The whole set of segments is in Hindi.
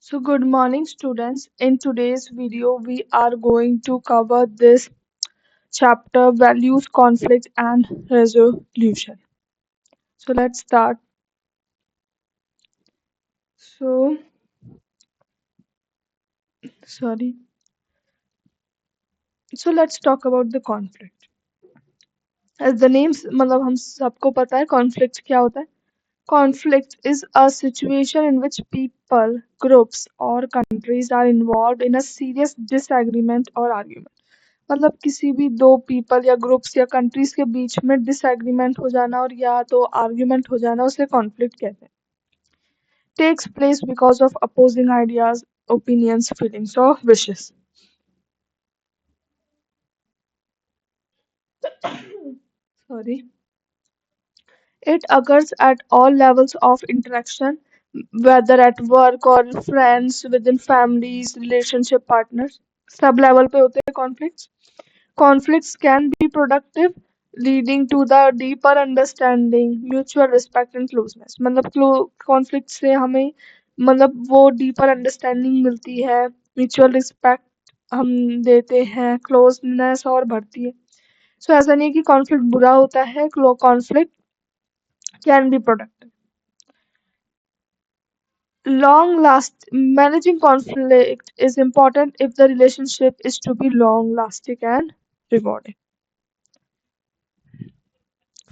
So good morning students. In today's video we are going to cover this chapter values, conflict and resolution. So let's start. So sorry. So let's talk about the conflict. As the names मतलब हम सबको पता है conflict क्या होता है. Conflict is a situation in which people, groups or countries are involved in a serious disagreement or argument. मतलब किसी भी दो पीपल या ग्रुप्स या कंट्रीज के बीच में डिसएग्रीमेंट हो जाना और या तो आर्ग्यूमेंट हो जाना उसे कॉन्फ्लिक्ट कहते हैं. Takes place because of opposing ideas, opinions, feelings और wishes. Sorry. It occurs at all levels of interaction, whether at work or friends, within families, relationship partners. Sub level पे होते हैं conflicts. Conflicts can be productive, leading to the deeper understanding, mutual respect and closeness. मतलब कॉन्फ्लिक्ट से हमें मतलब वो डीपर अंडरस्टैंडिंग मिलती है, म्यूचुअल रिस्पेक्ट हम देते हैं, क्लोजनेस और बढ़ती है. सो ऐसा नहीं है कि कॉन्फ्लिक्ट बुरा होता है. Conflict can be productive. Long last managing conflict is important if the relationship is to be long lasting and rewarding.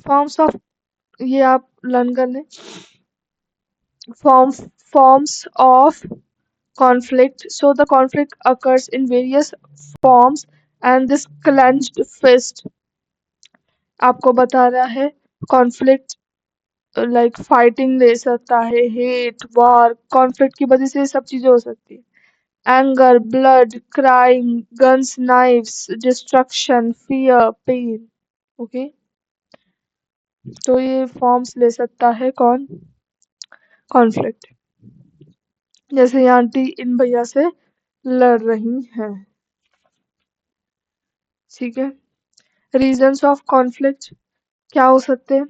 Forms of ये आप लर्न कर लें. Forms of conflict. So the conflict occurs in various forms and this clenched fist आपको बता रहा है conflict like fighting ले सकता है, hate, war. conflict की वजह से ये सब चीजें हो सकती है. Anger, blood, crying, guns, knives, destruction, fear, pain. Okay. तो ये फॉर्म्स ले सकता है कौन? कॉन्फ्लिक्ट. जैसे ये आंटी इन भैया से लड़ रही हैं. ठीक है. रीजंस ऑफ कॉन्फ्लिक्ट क्या हो सकते हैं?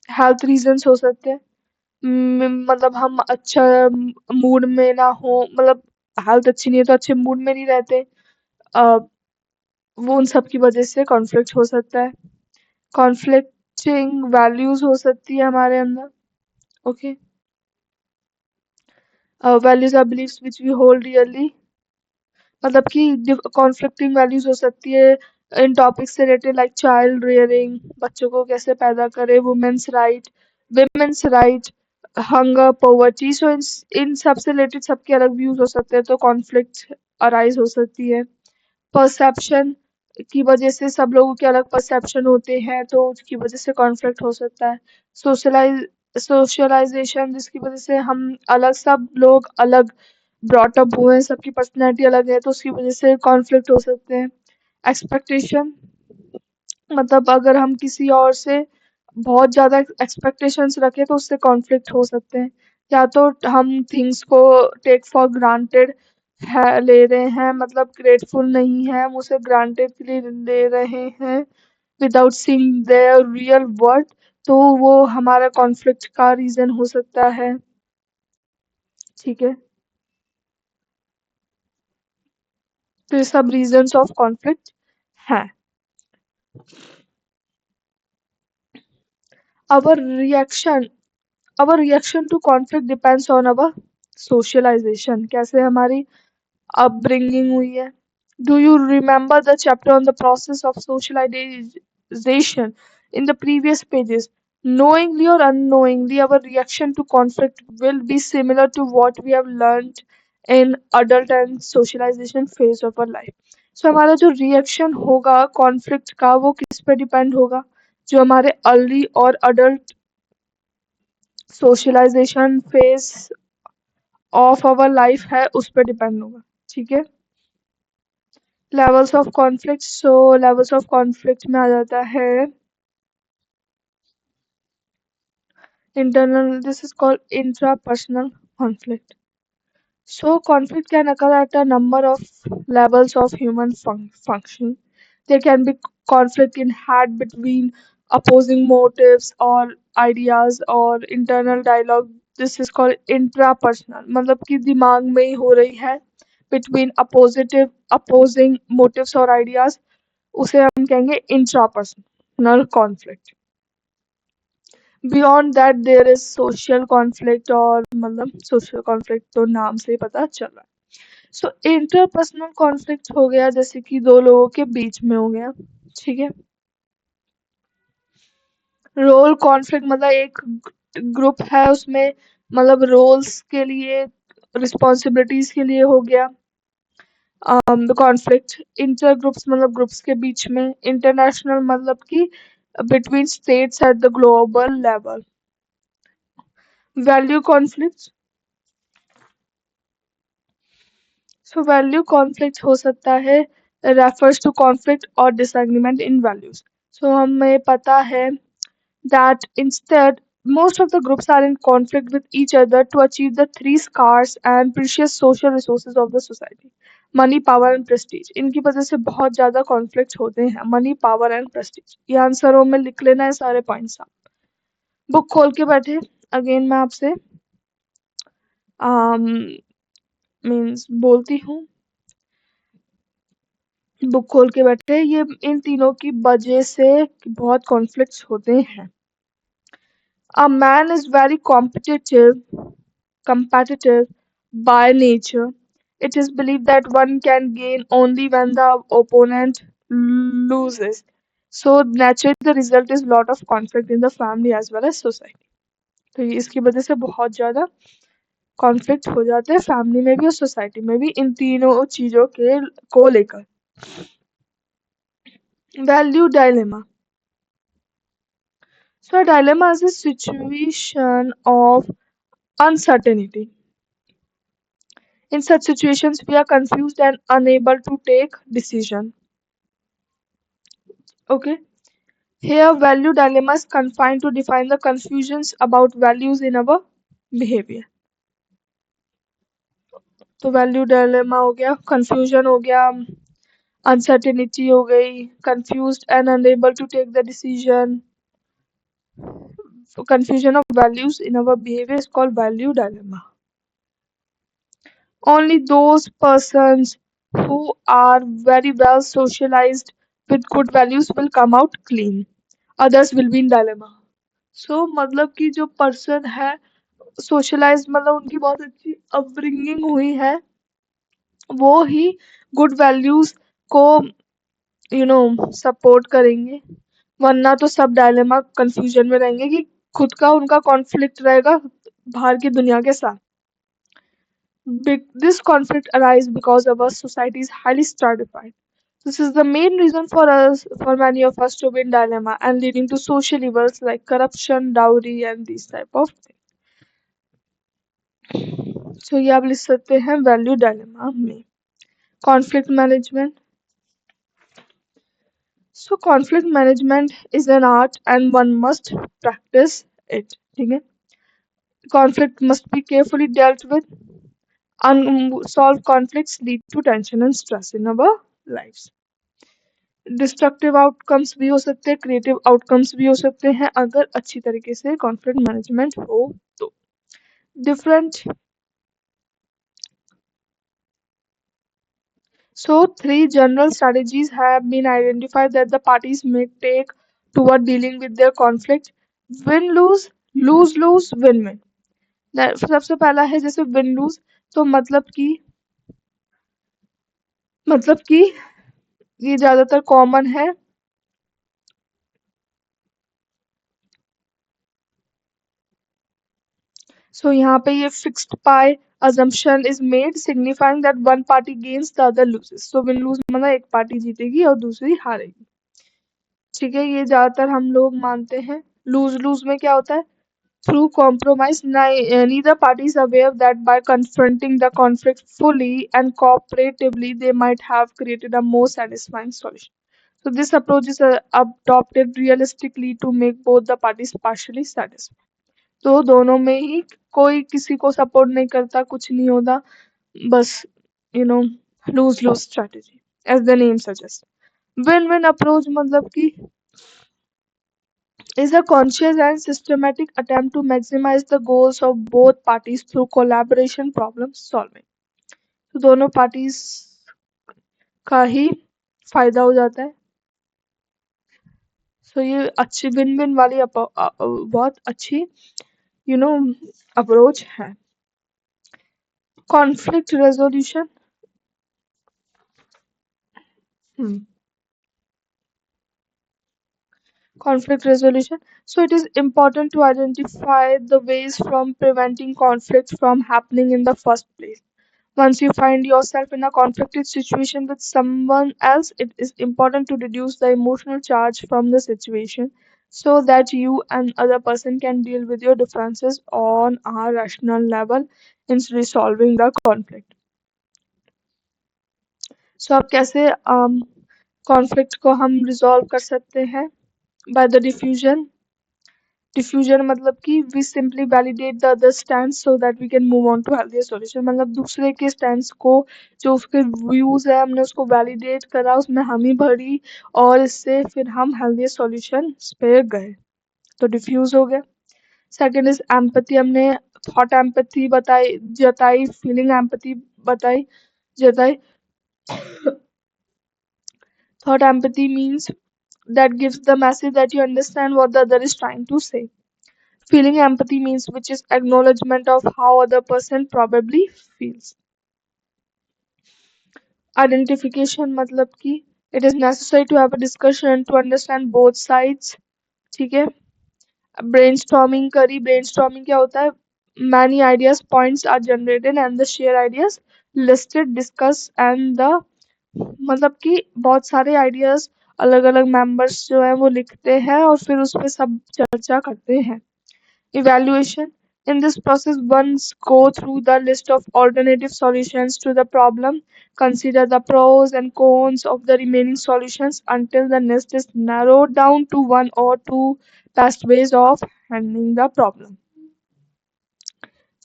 हेल्थ रीजंस हो सकते हैं. मतलब हम अच्छा मूड में ना हो, मतलब हेल्थ अच्छी नहीं है तो अच्छे मूड में नहीं रहते. अ, वो उन सब की वजह से कॉन्फ्लिक्ट हो सकता है. कॉन्फ्लिक्टिंग वैल्यूज हो सकती है हमारे अंदर. Okay. Values are beliefs which we hold really. मतलब कि कॉन्फ्लिक्टिंग वैल्यूज हो सकती है इन टॉपिक्स से रिलेटेड लाइक चाइल्ड रियरिंग, बच्चों को कैसे पैदा करे, women's right, hunger, poverty. So इन सब से रिलेटेड सबके अलग व्यूज हो सकते हैं, तो कॉन्फ्लिक्ट अराइज हो सकती है. परसेप्शन की वजह से सब लोगों के अलग परसेप्शन होते हैं तो उसकी वजह से कॉन्फ्लिक्ट हो सकता है. सोशलाइजेशन जिसकी वजह से हम अलग, सब लोग अलग ब्रॉट अप हुए हैं, सबकी पर्सनैलिटी अलग है तो उसकी वजह से कॉन्फ्लिक्ट हो सकते हैं. एक्सपेक्टेशन मतलब अगर हम किसी और से बहुत ज़्यादा एक्सपेक्टेशंस रखें तो उससे कॉन्फ्लिक्ट हो सकते हैं. या तो हम थिंग्स को टेक फॉर ग्रांटेड है ले रहे हैं, मतलब ग्रेटफुल नहीं है, हम उसे ग्रांटेड के लिए ले रहे हैं without seeing there real worth, तो वो हमारा कॉन्फ्लिक्ट का रीजन हो सकता है. ठीक है. तो ये सब रीजंस ऑफ कॉन्फ्लिक्ट हैं. our reaction our reaction to conflict depends on our socialization. कैसे हमारी upbringing हुई है. Do you remember the chapter on the process of socialization in the previous pages? Knowingly or unknowingly, our reaction to conflict will be similar to what we have learned in adult and socialization phase of our life. So हमारा जो reaction होगा conflict का वो किस पे depend होगा? जो हमारे early और adult socialization phase of our life है उस पर डिपेंड होगा. ठीक है. Levels of conflict. So levels of conflict में आ जाता है internal, this is called intrapersonal conflict. So conflict can occur at a number of levels of human function. There can be conflict in head between opposing motives or ideas or internal dialogue this is called intrapersonal, मतलब कि दिमाग में ही हो रही है, बिटवीन अपोजिंग मोटिव्स और आइडियाज, उसे हम कहेंगे intrapersonal conflict. Beyond that there is social conflict, और मतलब सोशल कॉन्फ्लिक्ट तो नाम से ही पता चल रहा है। सो इंटरपर्सनल कॉन्फ्लिक्ट हो गया जैसे कि दो लोगों के बीच में हो गया, ठीक है। रोल कॉन्फ्लिक्ट मतलब एक ग्रुप है, उसमें मतलब रोल्स के लिए, रिस्पॉन्सिबिलिटीज के लिए हो गया कॉन्फ्लिक्ट। इंटर ग्रुप्स मतलब ग्रुप्स के बीच में, इंटरनेशनल मतलब कि between states at the global level. Value conflict, so value conflict हो सकता है, रेफर्स टू कॉन्फ्लिक्ट और डिसएग्रीमेंट इन वैल्यूज। सो हमें पता है that instead most of the groups are in conflict with each other to achieve the three scarce and precious social resources of the society: money, power and Prestige. इनकी वजह से बहुत ज्यादा कॉन्फ्लिक्ट होते हैं, मनी, पावर एंड प्रेस्टीज। ये आंसरों में लिख लेना है सारे पॉइंट्स आप, बुक खोल के बैठे। अगेन मैं आपसे मीन्स बोलती हूँ, बुक खोल के बैठे। ये इन तीनों की वजह से बहुत कॉन्फ्लिक्ट्स होते हैं। A man is very competitive by nature. It is believed that one can gain only when the opponent loses. So naturally the result is lot of conflict in the family as well as society. तो ये इसकी वजह से बहुत ज़्यादा कॉन्फ्लिक्ट हो जाते हैं फैमिली में भी और सोसाइटी में भी, इन तीनों चीज़ों के को लेकर। Value dilemma, so a dilemma is a situation of uncertainty. In such situations, we are confused and unable to take decision. Okay. Here, value dilemma is confined to define the confusions about values in our behavior. तो वैल्यू डायलेमा हो गया, कंफ्यूजन हो गया, अनसर्टेनिटी हो गई, confused and unable to take the decision, confusion of values in our behavior is called value dilemma. Only those persons who are very well socialized with good values will come out clean. Others will be in dilemma. So मतलब कि जो पर्सन है सोशलाइज, मतलब उनकी बहुत अच्छी अपब्रिंगिंग हुई है, वो ही गुड वैल्यूज को सपोर्ट करेंगे, वरना तो सब डायलेमा कंफ्यूजन में रहेंगे कि खुद का उनका कॉन्फ्लिक्ट रहेगा बाहर की दुनिया के साथ। This conflict arises because our society is highly stratified. This is the main reason for many of us to be in dilemma and leading to social evils like corruption, dowry, and these type of things. So ये आप लिख सकते हैं वैल्यू डायलेमा में। Conflict management, so conflict management is an art and one must practice it, ठीक है। Conflict must be carefully dealt with. Unsolved conflicts lead to tension and stress in our lives. Destructive outcomes भी हो सकते हैं, क्रिएटिव आउटकम्स भी हो सकते हैं अगर अच्छी तरीके से कॉन्फ्लिक्ट मैनेजमेंट हो तो। Different, so three general strategies have been identified that the parties may take toward dealing with their conflict: win lose, lose lose, win win। सबसे पहला है जैसे विन लूज, तो मतलब कि ये ज्यादातर कॉमन है। So यहाँ पे ये fixed pie assumption is made signifying that one party gains the other loses. So win lose मतलब एक पार्टी जीतेगी और दूसरी हारेगी, ठीक है। ये ज्यादातर हम लोग मानते हैं। लूज लूज में क्या होता है? Through compromise, neither party is aware that by confronting the conflict fully and cooperatively, they might have created a more satisfying solution. So this approach is adopted realistically to make both the parties partially satisfied. तो दोनों में ही कोई किसी को सपोर्ट नहीं करता, कुछ नहीं होता, बस you know lose lose strategy as the name suggest. Win win approach मतलब कि is a conscious and systematic attempt to maximize the goals of both parties through collaboration problem solving. तो दोनों पार्टीज का ही फायदा हो जाता है। सो ये अच्छी विन विन वाली बहुत अच्छी यू नो अप्रोच है। Conflict resolution. Conflict resolution. So it is important to identify the ways from preventing conflict from happening in the first place. Once you find yourself in a conflicted situation with someone else, it is important to reduce the emotional charge from the situation so that you and other person can deal with your differences on a rational level in resolving the conflict. So अब कैसे conflict को हम resolve कर सकते हैं? By the diffusion. डिफ्यूजन मतलब कि we simply validate the other stands so that we can move on to healthy solution. मतलब दूसरे के स्टैंड्स को, जो उसके व्यूज है, हमने उसको वैलिडेट करा, उसमें हामी भरी और इससे फिर हम हेल्दी सॉल्यूशन पे गए, तो डिफ्यूज हो गया। Second is empathy. हमने थॉट एम्पैथी बताई, जताई, फीलिंग एम्पैथी बताई, जताई। Thought empathy means that gives the message that you understand what the other is trying to say. Feeling empathy means which is acknowledgement of how other person probably feels. Identification मतलब कि it is necessary to have a discussion to understand both sides. ठीक है। ब्रेनस्टॉर्मिंग करी। ब्रेनस्टॉर्मिंग क्या होता है? many ideas points are generated and the share ideas listed discuss and the मतलब कि बहुत सारे आइडियाज अलग अलग मेंबर्स जो है वो लिखते हैं और फिर उस पे सब चर्चा करते हैं। Evaluation. In this process, one go through the list of alternative solutions to the problem, consider the pros and cons of the remaining solutions until the list is narrowed down to one or two best ways of handling the problem.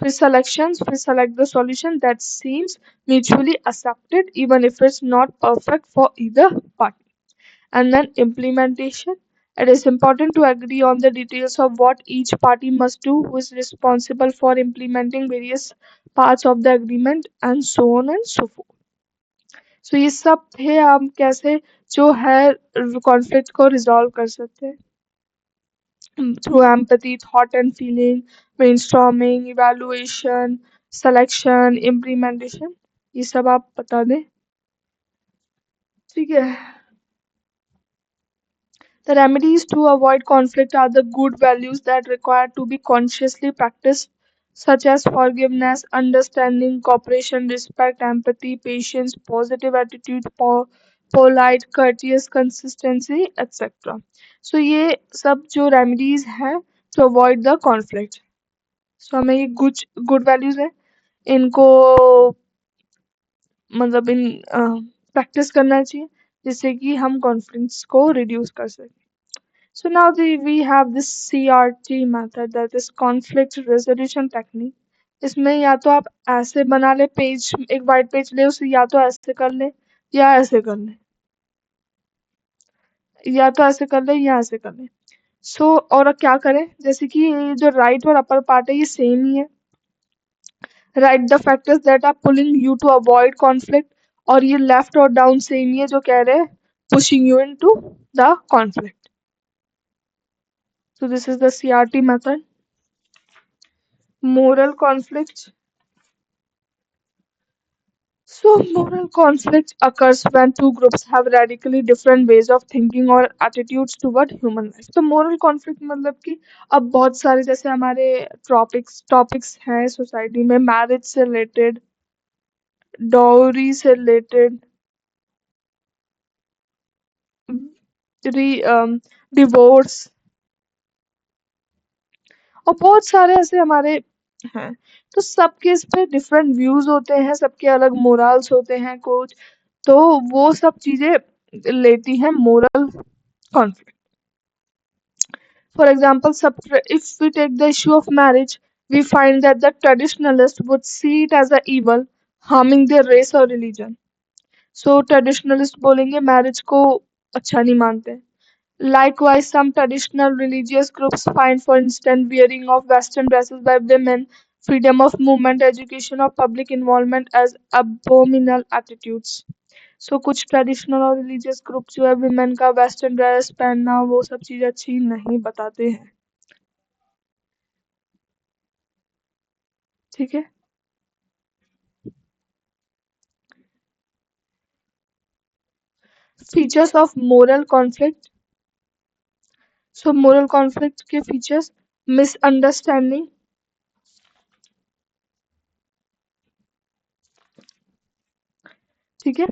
For selections, we select the solution that seems mutually accepted even if it's not perfect for either party. And then implementation. It is important to agree on the details of what each party must do, who is responsible for implementing various parts of the agreement, and so on and so forth. So ये सब थे हम कैसे जो है कॉन्फ्लिक्ट को रिजॉल्व कर सकते हैं through empathy, thought and feeling, brainstorming, evaluation, selection, implementation. ये सब आप बता दें। ठीक है। The remedies to avoid conflict are the good values that require to be consciously practiced, such as forgiveness, understanding, cooperation, respect, empathy, patience, positive attitude, polite, courteous, consistency, etc. So ये सब जो remedies हैं to avoid the conflict. So हमें ये good values है, इनको मतलब इन प्रैक्टिस करना चाहिए जिससे कि हम कॉन्फ्लिक्ट्स को रिड्यूस कर सकें। So now we have this CRT method, that is conflict resolution technique. इसमें या तो आप ऐसे बना ले पेज, एक वाइट पेज ले उसे या तो ऐसे कर ले या ऐसे कर ले, या तो ऐसे कर ले या ऐसे कर ले। सो और क्या करें, जैसे कि ये जो राइट और अपर पार्ट है ये सेम ही है। Right the factors that are pulling you to avoid conflict, और ये लेफ्ट और डाउन सेम ही है जो कह रहे हैं pushing you into the conflict. So this is the CRT method. Moral conflict. So moral conflict occurs when two groups have radically different ways of thinking or attitudes toward human life. तो moral conflict मतलब कि अब बहुत सारे जैसे हमारे टॉपिक्स हैं सोसाइटी में, मैरिज से रिलेटेड, डाउरी से रिलेटेड, डिवोर्स, और बहुत सारे ऐसे हमारे हैं। तो सबके इस पे डिफरेंट व्यूज होते हैं, सबके अलग मोरल्स होते हैं कुछ, तो वो सब चीजें लेती हैं moral conflict. For example, if we take the issue of marriage, we find that the traditionalists would see it as a evil, harming their race or religion. So traditionalist बोलेंगे मैरिज को अच्छा नहीं मानते, Likewise, some traditional religious groups find, for instance, wearing of Western dresses by women, freedom of movement, education, or public involvement as abominable attitudes. सो कुछ ट्रेडिशनल और रिलीजियस ग्रुप जो है विमेन का वेस्टर्न ड्रेस पहनना वो सब चीजें अच्छी नहीं बताते हैं। ठीक है। Features of moral conflict. So moral conflict के फीचर्स, मिसअंडरस्टैंडिंग। ठीक है।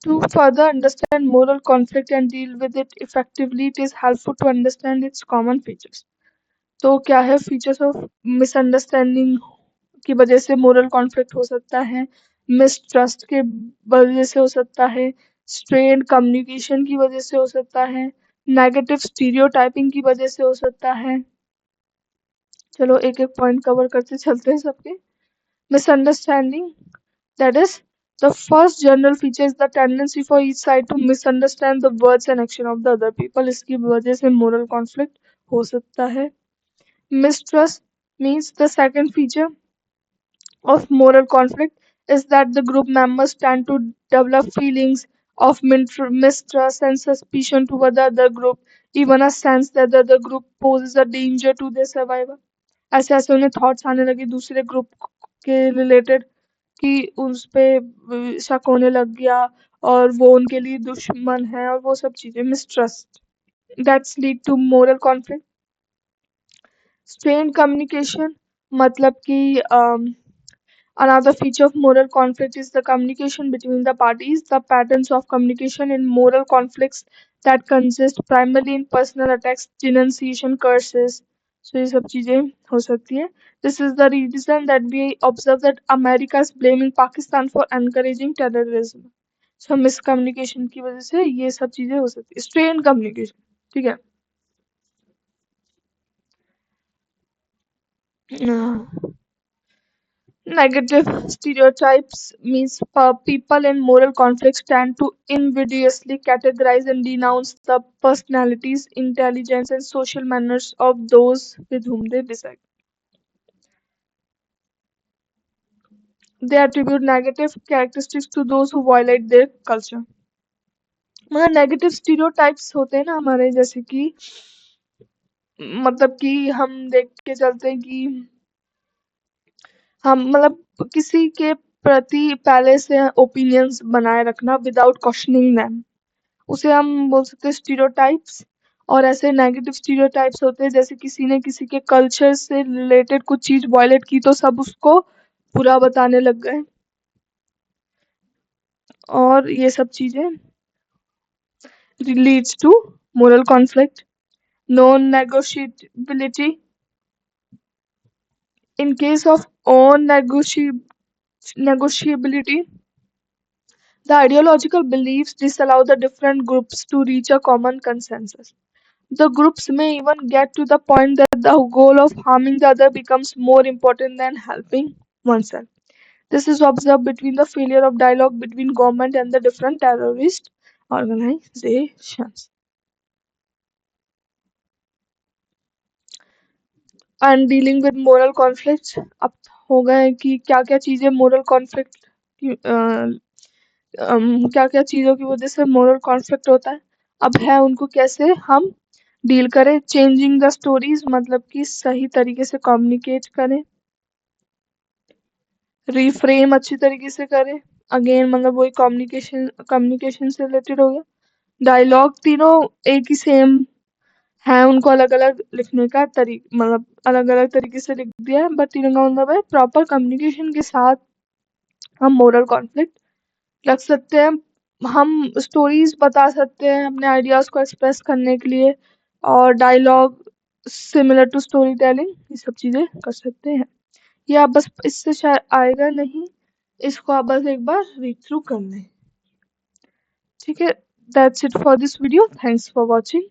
To further understand moral conflict and deal with it effectively, it is helpful to understand its common features. तो क्या है फीचर्स ऑफ मिसअंडरस्टैंडिंग की वजह से मोरल कॉन्फ्लिक्ट हो सकता है, मिसट्रस्ट के वजह से हो सकता है, स्ट्रेन्ड कम्युनिकेशन की वजह से हो सकता है, नेगेटिव स्टीरियोटाइपिंग की वजह से हो सकता है। चलो एक एक पॉइंट कवर करते चलते हैं सबके। Misunderstanding, that is, the first general feature is the tendency for each side to misunderstand the words and action of the other people. इसकी वजह से moral conflict हो सकता है। Mistrust means the second feature of moral conflict is that the group members tend to develop feelings of mistrust and suspicion toward the other group, even a sense that the other group poses a danger to their survival. ऐसे ऐसे उन्हें थॉट्स आने लगे दूसरे ग्रुप के रिलेटेड कि उस पे शक होने लग गया और वो उनके लिए दुश्मन है और वो सब चीजें, mistrust that's lead to moral conflict. Strained communication मतलब कि another feature of moral conflict is the communication between the parties. The patterns of communication in moral conflicts that consist primarily in personal attacks, denunciation, curses. So ये सब चीजें हो सकती है। This is the reason that we observe that America is blaming Pakistan for encouraging terrorism. So miscommunication की वजह से ये सब चीजें हो सकती है। Strained communication, ठीक है। Negative stereotypes means people in moral conflicts tend to invidiously categorize and denounce the personalities, intelligence, and social manners of those with whom they disagree. They attribute negative characteristics to those who violate their culture. मतलब नेगेटिव स्टीरियोटाइप्स होते हैं ना हमारे, जैसे कि मतलब कि हम देख के चलते हैं कि हम मतलब किसी के प्रति पहले से ओपिनियंस बनाए रखना विदाउट क्वेश्चनिंग देम, उसे हम बोल सकते हैं स्टीरियोटाइप्स। और ऐसे नेगेटिव स्टीरियोटाइप्स होते हैं जैसे किसी ने किसी के कल्चर से रिलेटेड कुछ चीज वायलेट की तो सब उसको बुरा बताने लग गए, और ये सब चीजें leads to moral conflict. Non negotiability, in case of negotiability, the ideological beliefs disallow the different groups to reach a common consensus. The groups may even get to the point that the goal of harming the other becomes more important than helping oneself. This is observed between the failure of dialogue between government and the different terrorist organizations. And dealing with moral conflicts, अब हो गए कि क्या क्या चीज़ें moral conflict की क्या क्या चीज़ों की वजह से moral conflict होता है, अब है उनको कैसे हम डील करें। चेंजिंग द स्टोरीज मतलब कि सही तरीके से कम्युनिकेट करें, रिफ्रेम अच्छी तरीके से करें, अगेन मतलब वही कम्युनिकेशन से रिलेटेड हो गया। डायलॉग तीनों एक ही सेम है, उनको अलग अलग लिखने का मतलब अलग अलग तरीके से लिख दिया है, बट तीनों का मतलब है प्रॉपर कम्युनिकेशन के साथ हम मोरल कॉन्फ्लिक्ट रख सकते हैं। हम स्टोरीज बता सकते हैं अपने आइडियाज को एक्सप्रेस करने के लिए, और dialogue similar to story telling, ये सब चीजें कर सकते हैं। ये आप बस इससे शायद आएगा नहीं, इसको आप बस एक बार रीड थ्रू कर लें। ठीक है, that's it for this video, thanks for watching.